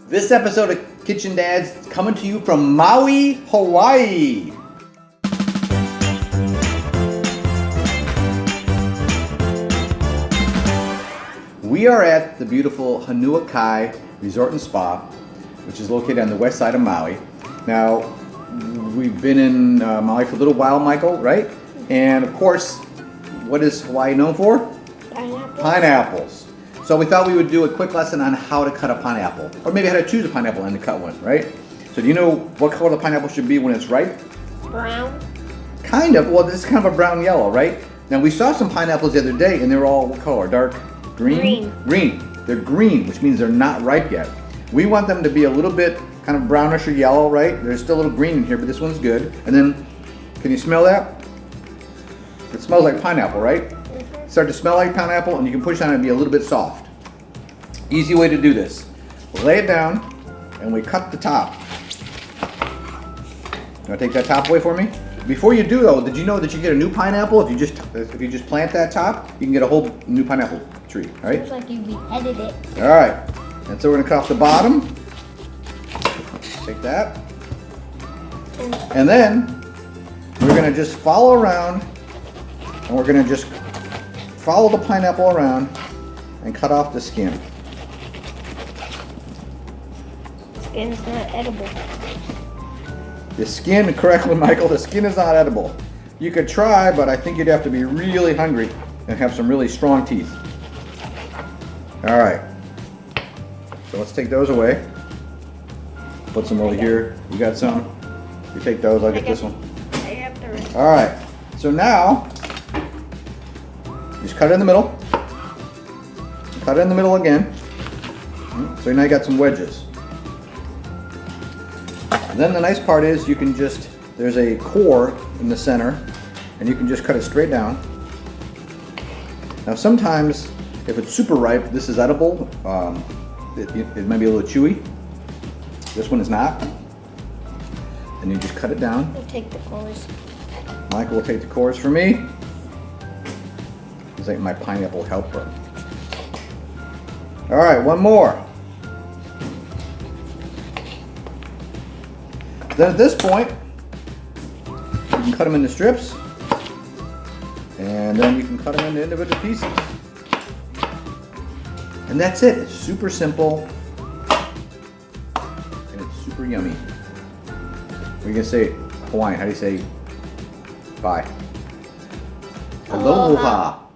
This episode of Kitchen Dads is coming to you from Maui, Hawaii. We are at the beautiful Hanuakai Resort and Spa, which is located on the west side of Maui. Now, we've been in Maui for a little while, Michael, right? And of course, what is Hawaii known for? Pineapples. Pineapples. So we thought we would do a quick lesson on how to cut a pineapple, or maybe how to choose a pineapple and to cut one, right? So do you know what color the pineapple should be when it's ripe? Brown. Kind of. Well, this is kind of a brown yellow, right? Now we saw some pineapples the other day, and they were all what color? Dark green? Green. Green. They're green, which means they're not ripe yet. We want them to be a little bit kind of brownish or yellow, right? There's still a little green in here, but this one's good. And then, can you smell that? It smells like pineapple, right? Start to smell like pineapple, and you can push on it and be a little bit soft. Easy way to do this. We lay it down, and we cut the top. You want to take that top away for me? Before you do though, did you know that you get a new pineapple if you just plant that top? You can get a whole new pineapple tree. All right. Looks like you beheaded it. All right. And so we're gonna cut off the bottom. Take that, and then we're gonna just follow around, and we're gonna just follow the pineapple around and cut off the skin. Skin's not edible. The skin, correctly, Michael, the skin is not edible. You could try, but I think you'd have to be really hungry and have some really strong teeth. All right. So let's take those away. Put some over here. You got some? You take those, I'll get this one. I got the rest. All right. So now, just cut it in the middle. Cut it in the middle again. So now you got some wedges. And then the nice part is you can just, there's a core in the center, and you can just cut it straight down. Now sometimes, if it's super ripe, this is edible. It might be a little chewy. This one is not. And you just cut it down. We'll take the cores. Michael will take the cores for me. He's like my pineapple helper. All right, one more. Then at this point, you can cut them into strips, and then you can cut them into individual pieces. And that's it. It's super simple, and it's super yummy. What are you gonna say, Hawaiian? How do you say bye? Aloha.